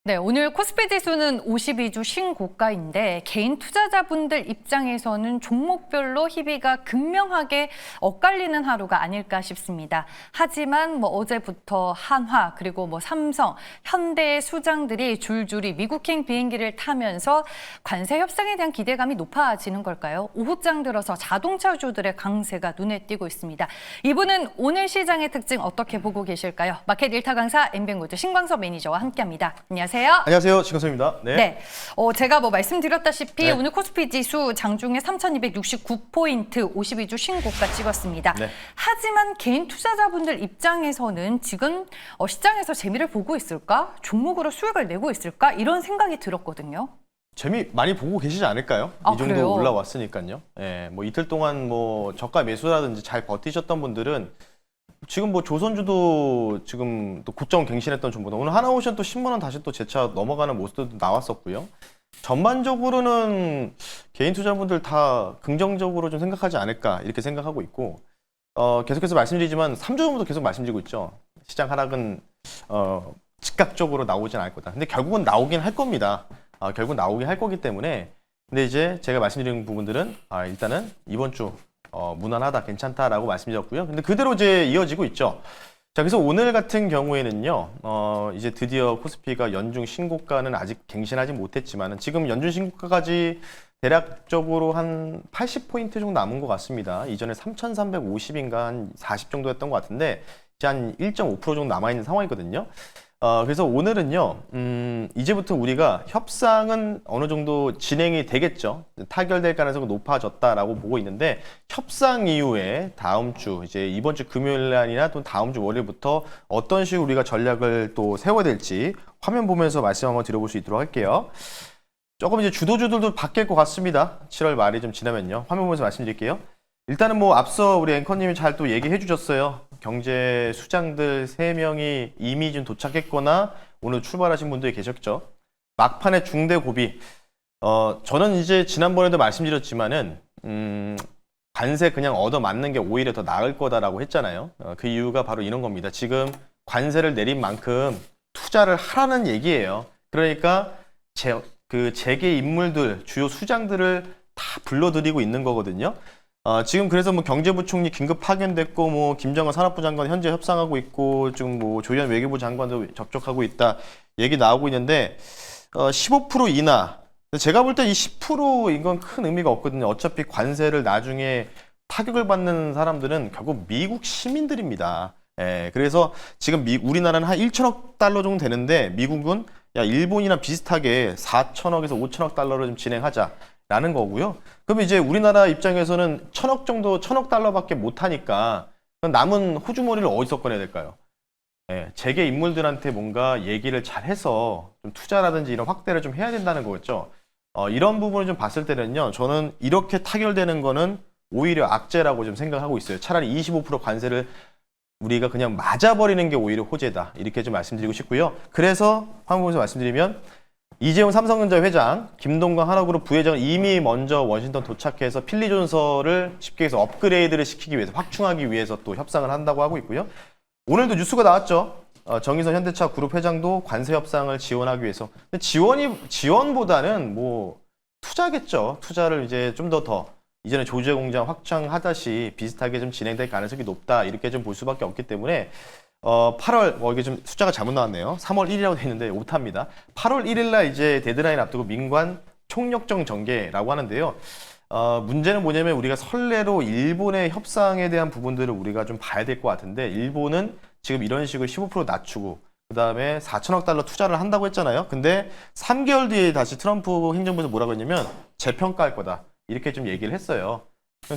네, 오늘 코스피 지수는 52주 신고가인데 개인 투자자분들 입장에서는 종목별로 희비가 극명하게 엇갈리는 하루가 아닐까 싶습니다. 하지만 어제부터 한화 그리고 삼성, 현대의 수장들이 줄줄이 미국행 비행기를 타면서 관세 협상에 대한 기대감이 높아지는 걸까요? 오후장 들어서 자동차주들의 강세가 눈에 띄고 있습니다. 이분은 오늘 시장의 특징 어떻게 보고 계실까요? 마켓 1타 강사 엠뱅고드 신광섭 매니저와 함께합니다. 안녕하세요. 안녕하세요. 신광섭입니다. 네. 제가 말씀드렸다시피 네. 오늘 코스피 지수 장중에 3,269포인트 52주 신고가 찍었습니다. 네. 하지만 개인 투자자분들 입장에서는 지금 시장에서 재미를 보고 있을까? 종목으로 수익을 내고 있을까? 이런 생각이 들었거든요. 재미 많이 보고 계시지 않을까요? 아, 이 정도 그래요? 올라왔으니까요. 예, 이틀 동안 저가 매수라든지 잘 버티셨던 분들은 지금 조선주도 지금 또 고점 갱신했던 종보다 오늘 하나오션 또 10만 원 다시 또 재차 넘어가는 모습도 나왔었고요. 전반적으로는 개인 투자분들 다 긍정적으로 좀 생각하지 않을까 이렇게 생각하고 있고 계속해서 말씀드리지만 3주 전부터 계속 말씀드리고 있죠. 시장 하락은 즉각적으로 나오진 않을 거다. 근데 결국은 나오긴 할 겁니다. 결국은 나오긴 할 거기 때문에 근데 이제 제가 말씀드린 부분들은 일단은 이번 주 무난하다, 괜찮다라고 말씀드렸고요. 근데 그대로 이제 이어지고 있죠. 자, 그래서 오늘 같은 경우에는요, 이제 드디어 코스피가 연중 신고가는 아직 갱신하지 못했지만은 지금 연중 신고가까지 대략적으로 한 80포인트 정도 남은 것 같습니다. 이전에 3,350인가 한 40 정도 였던 것 같은데, 이제 한 1.5% 정도 남아있는 상황이거든요. 그래서 오늘은요, 이제부터 우리가 협상은 어느 정도 진행이 되겠죠. 타결될 가능성이 높아졌다라고 보고 있는데, 협상 이후에 다음 주, 이제 이번 주 금요일 날이나 또 다음 주 월요일부터 어떤 식으로 우리가 전략을 또 세워야 될지 화면 보면서 말씀 한번 드려볼 수 있도록 할게요. 조금 이제 주도주들도 바뀔 것 같습니다. 7월 말이 좀 지나면요. 화면 보면서 말씀드릴게요. 일단은 앞서 우리 앵커님이 잘 또 얘기해 주셨어요. 경제 수장들 3명이 이미 좀 도착했거나 오늘 출발하신 분들이 계셨죠. 막판에 중대 고비. 저는 이제 지난번에도 말씀드렸지만은 관세 그냥 얻어 맞는 게 오히려 더 나을 거다라고 했잖아요. 그 이유가 바로 이런 겁니다. 지금 관세를 내린 만큼 투자를 하라는 얘기예요. 그러니까 재계 인물들, 주요 수장들을 다 불러들이고 있는 거거든요. 지금 그래서 경제부총리 긴급 파견됐고 김정은 산업부 장관 현재 협상하고 있고 지금 조현 외교부 장관도 접촉하고 있다 얘기 나오고 있는데 15% 인하. 제가 볼 때 이 10%인 건 큰 의미가 없거든요. 어차피 관세를 나중에 타격을 받는 사람들은 결국 미국 시민들입니다. 예, 그래서 지금 우리나라는 한 1천억 달러 정도 되는데 미국은 일본이나 비슷하게 4천억에서 5천억 달러로 좀 진행하자. 라는 거고요. 그럼 이제 우리나라 입장에서는 1,000억 달러밖에 못 하니까 남은 호주머니를 어디서 꺼내야 될까요? 예, 재계 인물들한테 뭔가 얘기를 잘 해서 좀 투자라든지 이런 확대를 좀 해야 된다는 거겠죠. 이런 부분을 좀 봤을 때는요. 저는 이렇게 타결되는 거는 오히려 악재라고 좀 생각하고 있어요. 차라리 25% 관세를 우리가 그냥 맞아버리는 게 오히려 호재다. 이렇게 좀 말씀드리고 싶고요. 그래서 화면 보면서 말씀드리면 이재용 삼성전자 회장, 김동관 하나그룹 부회장은 이미 먼저 워싱턴 도착해서 필리존서를 쉽게 해서 업그레이드를 시키기 위해서 확충하기 위해서 또 협상을 한다고 하고 있고요. 오늘도 뉴스가 나왔죠. 정의선 현대차 그룹 회장도 관세 협상을 지원하기 위해서. 근데 지원보다는 투자겠죠. 투자를 이제 좀 더 이전에 조제 공장 확장하듯이 비슷하게 좀 진행될 가능성이 높다. 이렇게 좀 볼 수밖에 없기 때문에 8월, 이게 좀 숫자가 잘못 나왔네요. 3월 1일이라고 돼 있는데 오타입니다. 8월 1일 날 이제 데드라인 앞두고 민관 총력정 전개라고 하는데요. 문제는 뭐냐면 우리가 선례로 일본의 협상에 대한 부분들을 우리가 좀 봐야 될 것 같은데 일본은 지금 이런 식으로 15% 낮추고 그 다음에 4천억 달러 투자를 한다고 했잖아요. 근데 3개월 뒤에 다시 트럼프 행정부에서 뭐라고 했냐면 재평가할 거다. 이렇게 좀 얘기를 했어요.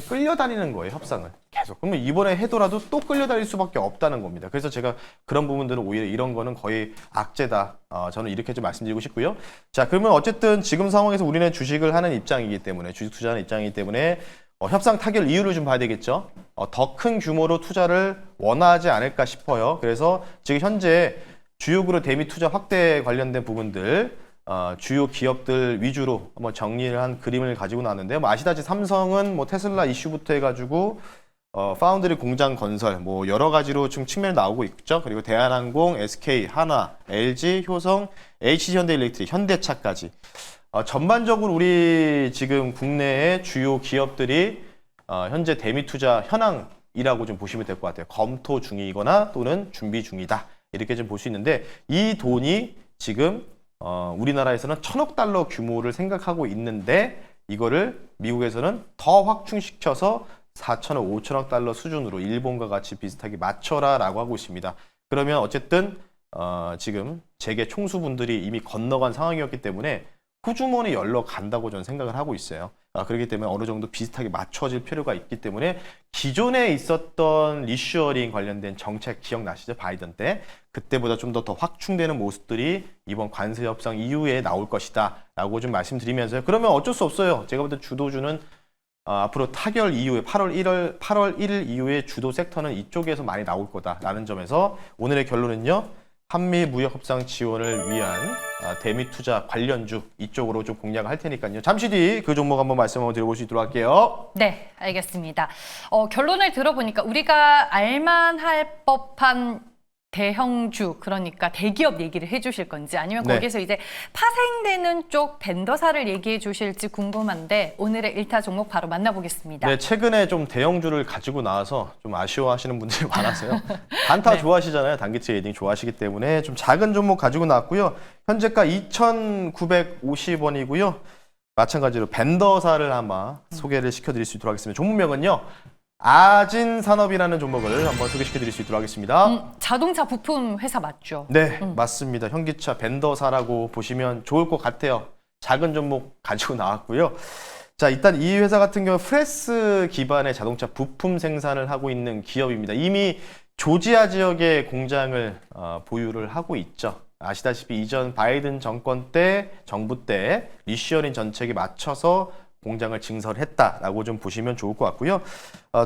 끌려다니는 거예요, 협상을. 계속. 그러면 이번에 해더라도 또 끌려다닐 수밖에 없다는 겁니다. 그래서 제가 그런 부분들은 오히려 이런 거는 거의 악재다. 저는 이렇게 좀 말씀드리고 싶고요. 자, 그러면 어쨌든 지금 상황에서 우리는 주식을 하는 입장이기 때문에, 주식 투자하는 입장이기 때문에 협상 타결 이유를 좀 봐야 되겠죠. 더 큰 규모로 투자를 원하지 않을까 싶어요. 그래서 지금 현재 주요 대미 투자 확대 관련된 부분들 주요 기업들 위주로 한번 정리를 한 그림을 가지고 나왔는데요. 아시다시피 삼성은 테슬라 이슈부터 해가지고 파운드리 공장 건설 뭐 여러 가지로 좀 측면이 나오고 있죠. 그리고 대한항공, SK, 한화, LG, 효성, HG현대일렉트릭, 현대차까지 전반적으로 우리 지금 국내의 주요 기업들이 현재 대미 투자 현황이라고 좀 보시면 될 것 같아요. 검토 중이거나 또는 준비 중이다. 이렇게 좀 볼 수 있는데 이 돈이 지금 우리나라에서는 1,000억 달러 규모를 생각하고 있는데 이거를 미국에서는 더 확충시켜서 4천억, 5천억 달러 수준으로 일본과 같이 비슷하게 맞춰라라고 하고 있습니다. 그러면 어쨌든 지금 재계 총수분들이 이미 건너간 상황이었기 때문에 후주머니 열러 간다고 저는 생각을 하고 있어요. 그렇기 때문에 어느 정도 비슷하게 맞춰질 필요가 있기 때문에 기존에 있었던 리슈어링 관련된 정책 기억나시죠? 바이든 때. 그때보다 좀 더 확충되는 모습들이 이번 관세 협상 이후에 나올 것이다 라고 좀 말씀드리면서요. 그러면 어쩔 수 없어요. 제가 볼 때 주도주는 앞으로 타결 이후에 8월 1일 이후에 주도 섹터는 이쪽에서 많이 나올 거다라는 점에서 오늘의 결론은요. 한미 무역 협상 지원을 위한 대미 투자 관련주 이쪽으로 좀 공략을 할 테니까요. 잠시 뒤 그 종목 한번 말씀 한번 드려볼 수 있도록 할게요. 네, 알겠습니다. 결론을 들어보니까 우리가 알만할 법한 대형주, 그러니까 대기업 얘기를 해주실 건지 아니면 네. 거기서 이제 파생되는 쪽 벤더사를 얘기해 주실지 궁금한데 오늘의 1타 종목 바로 만나보겠습니다. 네, 최근에 좀 대형주를 가지고 나와서 좀 아쉬워하시는 분들이 많아서요. 단타 네. 좋아하시잖아요. 단기 트레이딩 좋아하시기 때문에 좀 작은 종목 가지고 나왔고요. 현재가 2,950원이고요. 마찬가지로 벤더사를 아마 소개를 시켜드릴 수 있도록 하겠습니다. 종목명은요. 아진산업이라는 종목을 한번 소개시켜드릴 수 있도록 하겠습니다. 자동차 부품 회사 맞죠? 네, 맞습니다. 현기차 벤더사라고 보시면 좋을 것 같아요. 작은 종목 가지고 나왔고요. 자, 일단 이 회사 같은 경우 프레스 기반의 자동차 부품 생산을 하고 있는 기업입니다. 이미 조지아 지역에 공장을 보유를 하고 있죠. 아시다시피 이전 바이든 정권 때, 정부 때 리슈어링 정책에 맞춰서 공장을 증설했다라고 좀 보시면 좋을 것 같고요.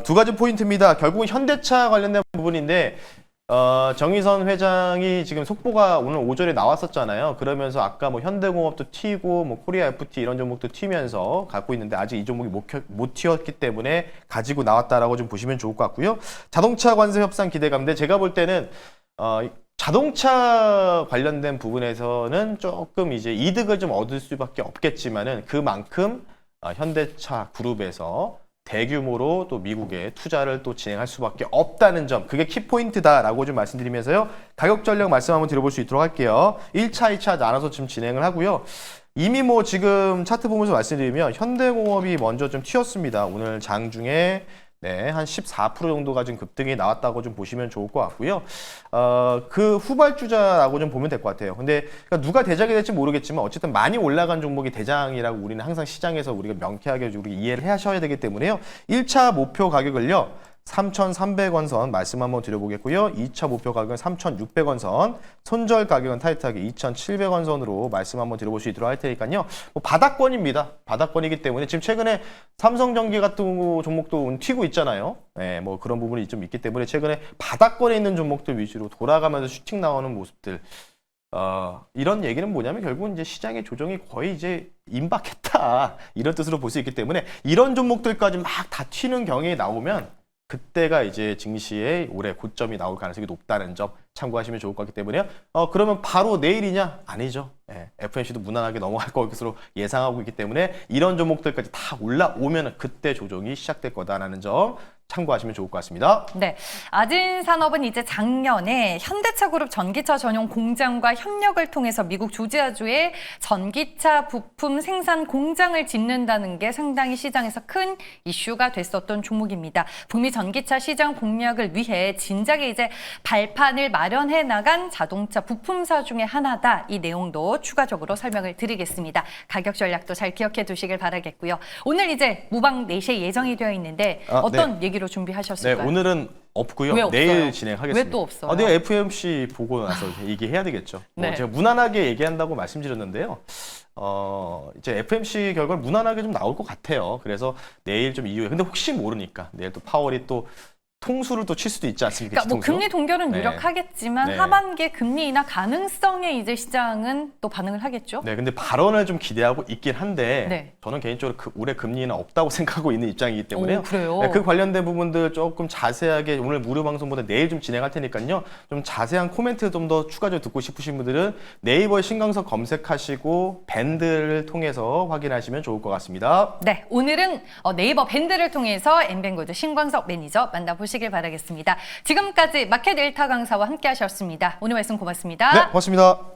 두 가지 포인트입니다. 결국은 현대차 관련된 부분인데 정의선 회장이 지금 속보가 오늘 오전에 나왔었잖아요. 그러면서 아까 뭐 현대공업도 튀고 뭐 코리아 FT 이런 종목도 튀면서 갖고 있는데 아직 이 종목이 못 튀었기 때문에 가지고 나왔다라고 좀 보시면 좋을 것 같고요. 자동차 관세 협상 기대감인데 제가 볼 때는 자동차 관련된 부분에서는 조금 이제 이득을 좀 얻을 수밖에 없겠지만은 그만큼 현대차 그룹에서 대규모로 또 미국에 투자를 또 진행할 수밖에 없다는 점, 그게 키포인트다라고 좀 말씀드리면서요. 가격 전략 말씀 한번 드려볼 수 있도록 할게요. 1차, 2차 나눠서 지금 진행을 하고요. 이미 뭐 지금 차트 보면서 말씀드리면 현대공업이 먼저 좀 튀었습니다. 오늘 장중에 네, 한 14% 정도가 지금 급등이 나왔다고 좀 보시면 좋을 것 같고요. 그 후발주자라고 좀 보면 될 것 같아요. 근데 그러니까 누가 대장이 될지 모르겠지만 어쨌든 많이 올라간 종목이 대장이라고 우리는 항상 시장에서 우리가 명쾌하게 우리 이해를 하셔야 되기 때문에요. 1차 목표 가격을요. 3,300원 선 말씀 한번 드려보겠고요. 2차 목표 가격은 3,600원 선, 손절 가격은 타이트하게 2,700원 선으로 말씀 한번 드려볼 수 있도록 할 테니까요. 뭐 바닥권입니다. 바닥권이기 때문에 지금 최근에 삼성전기 같은 종목도 튀고 있잖아요. 네, 뭐 그런 부분이 좀 있기 때문에 최근에 바닥권에 있는 종목들 위주로 돌아가면서 슈팅 나오는 모습들. 이런 얘기는 뭐냐면 결국은 이제 시장의 조정이 거의 이제 임박했다. 이런 뜻으로 볼 수 있기 때문에 이런 종목들까지 막 다 튀는 경향이 나오면 그때가 이제 증시의 올해 고점이 나올 가능성이 높다는 점 참고하시면 좋을 것 같기 때문에요. 그러면 바로 내일이냐? 아니죠. FMC도 무난하게 넘어갈 것으로 예상하고 있기 때문에 이런 종목들까지 다 올라오면 그때 조정이 시작될 거다라는 점 참고하시면 좋을 것 같습니다. 네, 아진산업은 이제 작년에 현대차 그룹 전기차 전용 공장과 협력을 통해서 미국 조지아주에 전기차 부품 생산 공장을 짓는다는 게 상당히 시장에서 큰 이슈가 됐었던 종목입니다. 북미 전기차 시장 공략을 위해 진작에 이제 발판을 마련해 나간 자동차 부품사 중에 하나다. 이 내용도 추가적으로 설명을 드리겠습니다. 가격 전략도 잘 기억해 두시길 바라겠고요. 오늘 이제 무방 4시에 예정이 되어 있는데 어떤 네. 얘기로 준비하셨을까요? 네, 오늘은 없고요. 왜 없어요? 내일 진행하겠습니다. 왜 또 없어요? 내가 FMC 보고 나서 얘기해야 되겠죠. 네. 제가 무난하게 얘기한다고 말씀드렸는데요. 이제 FMC 결과를 무난하게 좀 나올 것 같아요. 그래서 내일 좀 이후에 근데 혹시 모르니까 내일 또 파월이 또 통수를 또 칠 수도 있지 않습니까? 그러니까 뭐 뒤통수? 금리 동결은 네. 유력하겠지만 네. 하반기에 금리 인하 가능성에 이제 시장은 또 반응을 하겠죠. 네, 근데 발언을 좀 기대하고 있긴 한데 네. 저는 개인적으로 올해 금리는 없다고 생각하고 있는 입장이기 때문에요. 오, 그래요? 네, 그 관련된 부분들 조금 자세하게 오늘 무료 방송보다 내일 좀 진행할 테니까요. 좀 자세한 코멘트 좀 더 추가적으로 듣고 싶으신 분들은 네이버에 신광석 검색하시고 밴드를 통해서 확인하시면 좋을 것 같습니다. 네, 오늘은 네이버 밴드를 통해서 엠뱅골드 신광석 매니저 만나보시길 바라겠습니다. 지금까지 마켓 일타 강사와 함께 하셨습니다. 오늘 말씀 고맙습니다. 네, 고맙습니다.